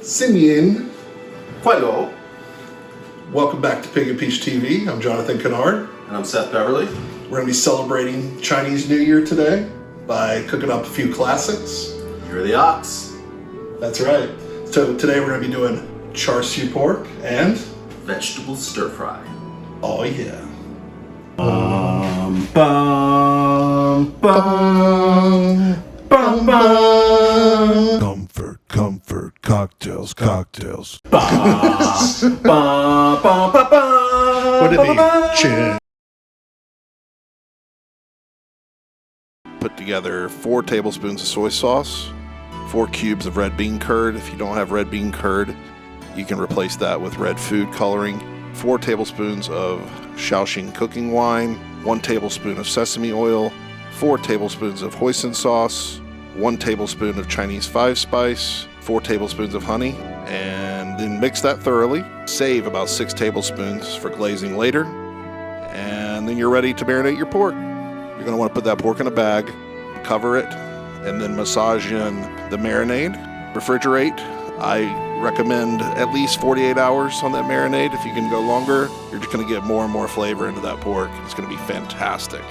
Xin Hello. Welcome back to Pig&Peach TV. I'm Jonathan Kennard. And I'm Seth Beverly. We're going to be celebrating Chinese New Year today by cooking up a few classics. You're the ox. That's right. So today we're going to be doing char siu pork and Vegetable stir fry. oh yeah. Bum, bum, bum, bum, bum. Comfort, cocktails. Bum, bum, bum, bum, What did he chin? Put together 4 tablespoons of soy sauce, 4 cubes of red bean curd. If you don't have red bean curd, you can replace that with red food coloring. 4 tablespoons of Shaoxing cooking wine, 1 tablespoon of sesame oil, 4 tablespoons of hoisin sauce, 1 tablespoon of Chinese 5-spice, 4 tablespoons of honey, and then mix that thoroughly. Save about 6 tablespoons for glazing later, and then you're ready to marinate your pork. You're going to want to put that pork in a bag, cover it, and then massage in the marinade. Refrigerate. I recommend at least 48 hours on that marinade. If you can go longer, you're just going to get more and more flavor into that pork. It's going to be fantastic.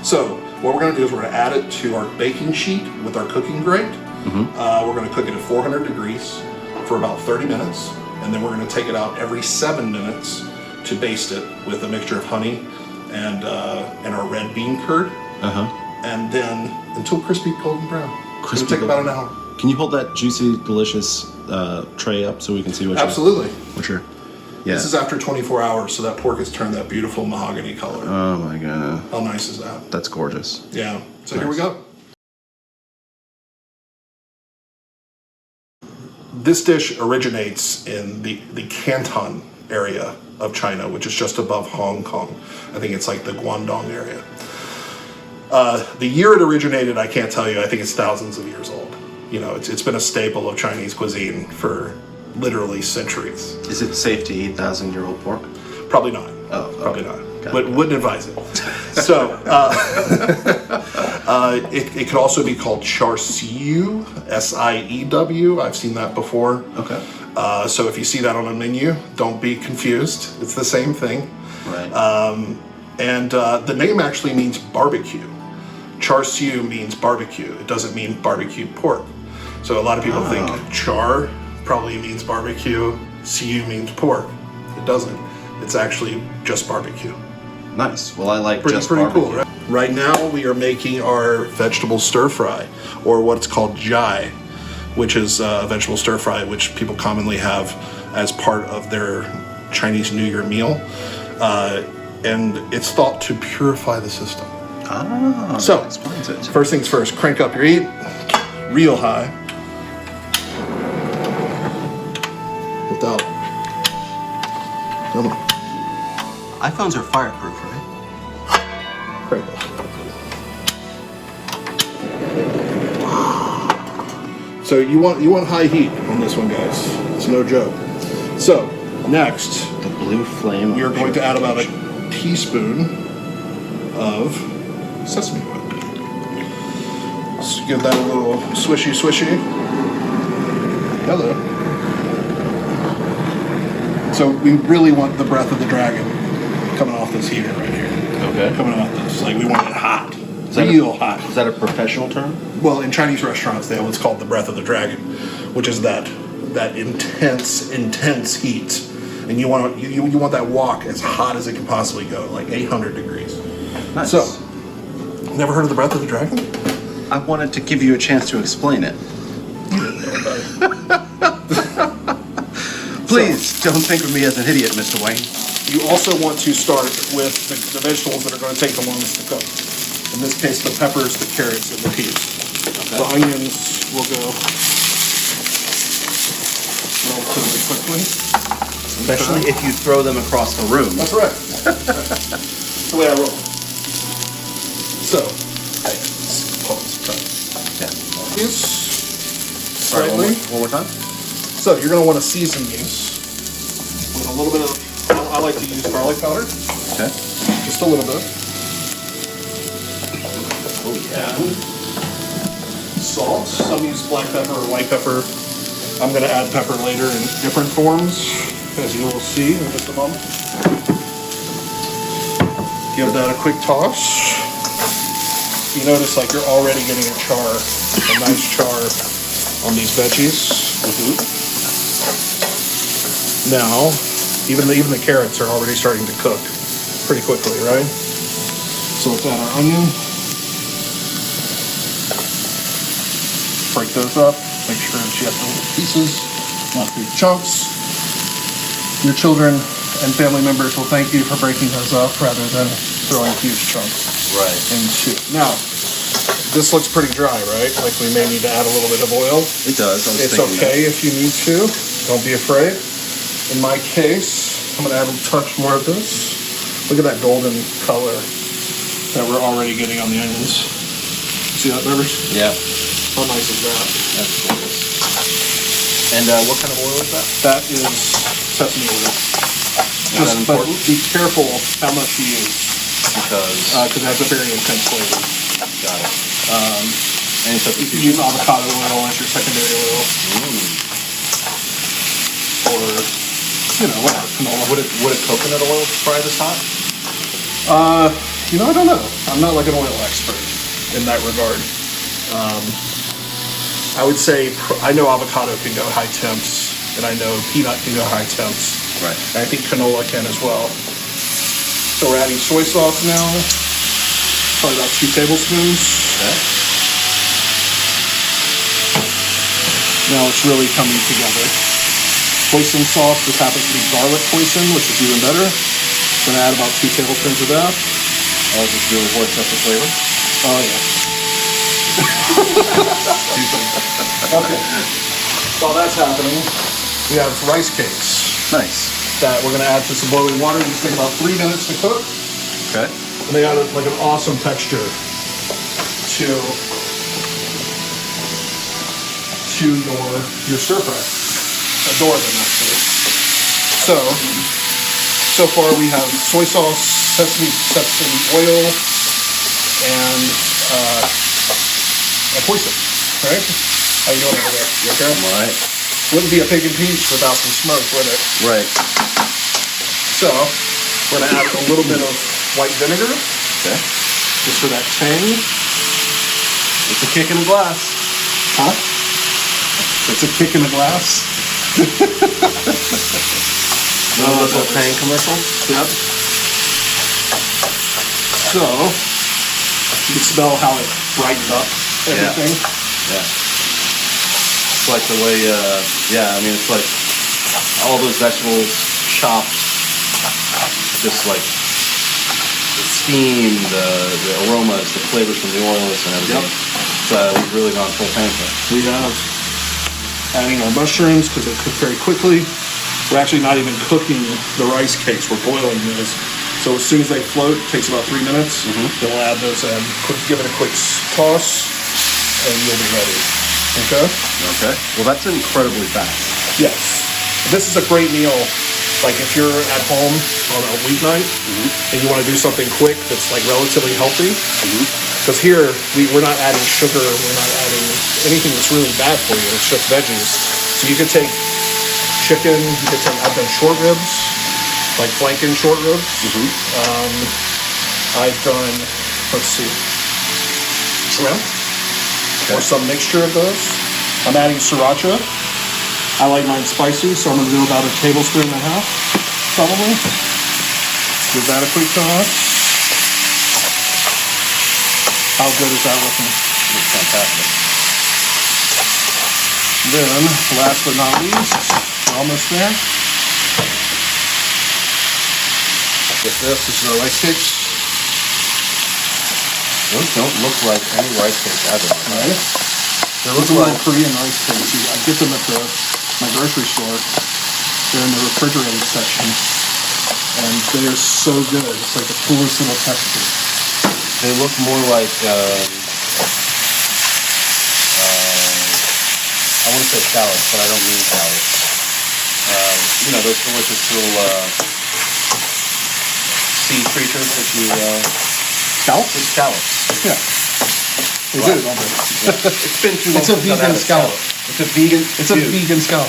So what we're going to do is we're going to add it to our baking sheet with our cooking grate. We're going to cook it at 400 degrees for about 30 minutes, and then we're going to take it out every 7 minutes to baste it with a mixture of honey and our red bean curd, and then until crispy golden brown. It'll take about an hour. Can you hold that juicy, delicious tray up so we can see what Absolutely. Yeah. This is after 24 hours, so that pork has turned that beautiful mahogany color. Oh my god. How nice is that? That's gorgeous. Yeah. So Here we go. This dish originates in the Canton area of China, which is just above Hong Kong. I think it's like the Guangdong area. The year it originated, I can't tell you. I think it's thousands of years old. You know, it's been a staple of Chinese cuisine for literally centuries. Is it safe to eat 1,000-year-old pork? Probably not. Oh, okay. Probably not. Got But wouldn't advise it. So it could also be called Char Siu, S-I-E-W. I've seen that before. Okay. So if you see that on a menu, don't be confused. It's the same thing. Right. And the name actually means barbecue. Char siu means barbecue. It doesn't mean barbecued pork. So a lot of people think char probably means barbecue, siu means pork. It doesn't. It's actually just barbecue. Nice. Well, I like Pretty barbecue. cool, right? Right now we are making our vegetable stir fry, or what's called jai, which is a vegetable stir fry, which people commonly have as part of their Chinese New Year meal. And it's thought to purify the system. So, that explains it. First things first, crank up your heat real high. Without. Come on. iPhones are fireproof, right? Crank up. So you want high heat on this one, guys. It's no joke. So next, The blue flame. we are going to add about a teaspoon of sesame oil. Let's give that a little swishy. Hello. So we really want the breath of the dragon coming off this heater right here. Okay. Coming off this, like we want it hot, that real hot. Is that a professional term? Well, in Chinese restaurants, they have what's called the breath of the dragon, which is that intense heat, and you want that wok as hot as it can possibly go, like 800 degrees. Nice. So, never heard of the breath of the dragon? I wanted to give you a chance to explain it. Please don't think of me as an idiot, Mr. Wayne. You also want to start with the vegetables that are going to take the longest to cook. In this case, the peppers, the carrots, and the peas. Okay. The onions will go relatively quickly. Especially if you throw them across the room. That's right. That's the way I roll. So, hey, Yeah. these Sorry, slightly. one more time. So you're going to want to season these with a little bit of. I like to use garlic powder, Okay. just a little bit. Oh yeah. Salt. Some use black pepper or white pepper. I'm going to add pepper later in different forms, as you will see in just a moment. Give that a quick toss. You notice like you're already getting a nice char on these veggies. Now, even the carrots are already starting to cook pretty quickly, right? So let's add our onion. Break those up. Make sure that you have the little pieces, not big chunks. Your children and family members will thank you for breaking those up rather than throwing huge chunks into. Now, this looks pretty dry, right? Like we may need to add a little bit of oil. It does. It's okay if you need to. Don't be afraid. In my case, I'm going to add a touch more of this. Look at that golden color that we're already getting on the onions. See that, Beavers? Yeah. How nice is that? That's gorgeous. And what kind of oil is that? That is sesame oil. Is that important? Be careful how much you use. Because it has a very intense flavor. got it. Any You can use avocado oil as your secondary oil. Or, whatever, canola. Would a coconut oil fry this hot? I don't know. I'm not like an oil expert in that regard. I would say, I know avocado can go high temps, and I know peanut can go high temps. Right. And I think canola can as well. So we're adding soy sauce now, probably about 2 tablespoons. Okay. Now it's really coming together. Hoisin sauce, this happens to be garlic hoisin, which is even better. Gonna add about 2 tablespoons of that. Oh, just really works up the flavor? Oh yeah. Okay. While that's happening, we have rice cakes Nice. that we're gonna add to some boiling water. These take about 3 minutes to cook. Okay. And they add like an awesome texture to your stir fry. Adore them actually. So far we have soy sauce, sesame oil, and hoisin, right? How you doing over there? You okay? All right. Wouldn't be a pig and peach without some smoke, would it? Right. So we're gonna add a little bit of white vinegar, Okay. just for that tang. It's a kick in the glass. Huh? It's a kick in the glass. Those little Tang commercials? Yep. So you can smell how it brightened up everything. Yeah. It's like the way, it's like all those vegetables chopped, just like the steam, the aromas, the flavors from the oils and everything. Yep. So we've really gone full tank there. We have adding our mushrooms because they cook very quickly. We're actually not even cooking the rice cakes. We're boiling those. So as soon as they float, it takes about 3 minutes. Then we'll add those in. Give it a quick toss, and you'll be ready. Okay? Okay. Well, that's incredibly fast. Yes. This is a great meal. Like if you're at home on a weeknight and you want to do something quick that's like relatively healthy. Because here we're not adding sugar. We're not adding anything that's really bad for you. It's just veggies. So you could take chicken. You could take. I've done short ribs, like flanking short ribs. I've done. Let's see, shrimp or some mixture of those. I'm adding sriracha. I like mine spicy, so I'm going to do about 1.5 tablespoons, probably. Give that a quick toss. How good is that looking? It's fantastic. Then, last but not least, we're almost there. With this is our rice cakes. Those don't look like any rice cakes ever. Right? They're looking like Korean rice cakes. I get them at my grocery store. They're in the refrigerated section. And they are so good. It's like the coolest little texture. They look more like, I want to say shallots, but I don't mean shallots. Those delicious little sea creatures that you... Scallops? It's scallops. Yeah. They do, don't they? It's been too long It's a since I've had vegan scallop. It's a vegan. It's a vegan scallop.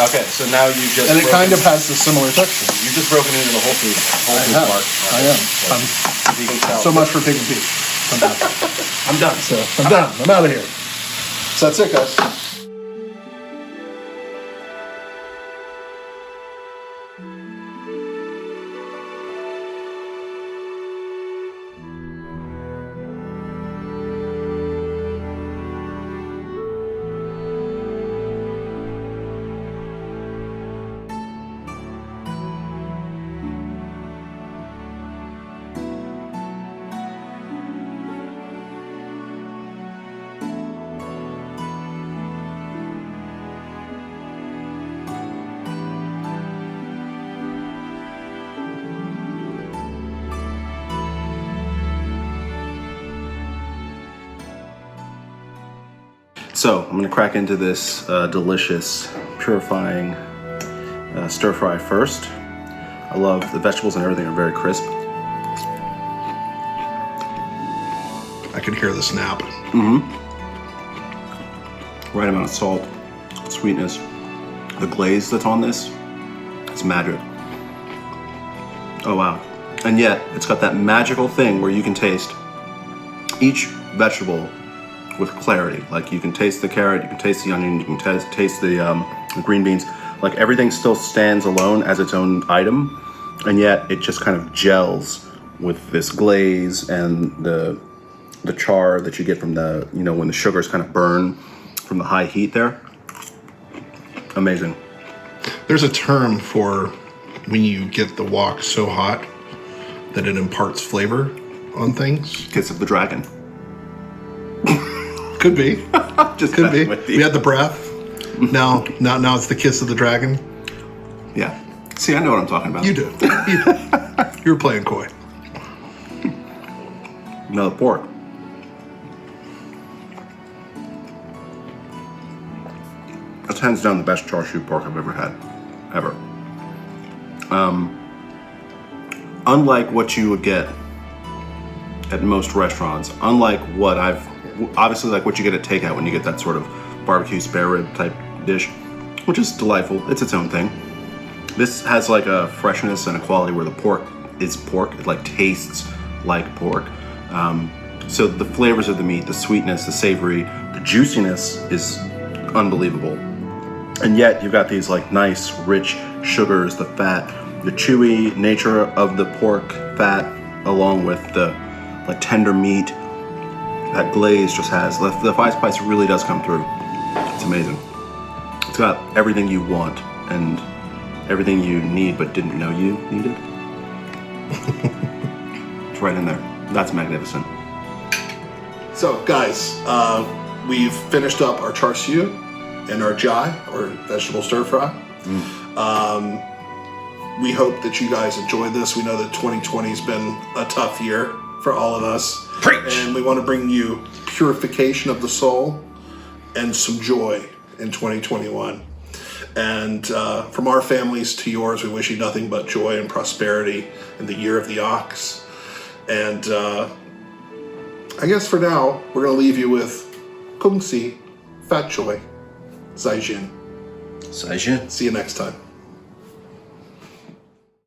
Okay, so now you just. And it kind of has a similar texture. You've just broken into the Whole Foods Mart. I am. Vegan scallop. So much for Pig&Peach. I'm done. I'm done. So I'm done. I'm out of here. So that's it, guys. So I'm gonna crack into this delicious, purifying stir fry first. I love the vegetables and everything are very crisp. I can hear the snap. Right amount of salt, sweetness. The glaze that's on this, it's magic. Oh wow. And yet, it's got that magical thing where you can taste each vegetable with clarity. Like you can taste the carrot, you can taste the onion, you can taste the green beans. Like everything still stands alone as its own item, and yet it just kind of gels with this glaze and the char that you get from the, you know, when the sugars kind of burn from the high heat there. Amazing. There's a term for when you get the wok so hot that it imparts flavor on things. Kiss of the dragon. Could be. Just Could be. with you. We had the breath. Now it's the kiss of the dragon. Yeah. See, I know what I'm talking about. You do. You were playing coy. No, the pork. That's hands down the best char siu pork I've ever had. Ever. Unlike what you would get at most restaurants, unlike what obviously like what you get at takeout when you get that sort of barbecue spare rib type dish, which is delightful. It's its own thing. This has like a freshness and a quality where the pork is pork. It like tastes like pork. So the flavors of the meat, the sweetness, the savory, the juiciness is unbelievable. And yet you've got these like nice, rich sugars, the fat, the chewy nature of the pork fat, along with the like tender meat that glaze just has. The five spice really does come through. It's amazing. It's got everything you want and everything you need but didn't know you needed. It's right in there. That's magnificent. So, guys, we've finished up our char siu and our jai, or vegetable stir fry. We hope that you guys enjoyed this. We know that 2020's been a tough year for all of us. Preach! And we want to bring you purification of the soul and some joy in 2021. And from our families to yours, we wish you nothing but joy and prosperity in the year of the ox. And I guess for now, we're going to leave you with Kung Si, Fat Joy, Zai Jin. Zai Jin. See you next time.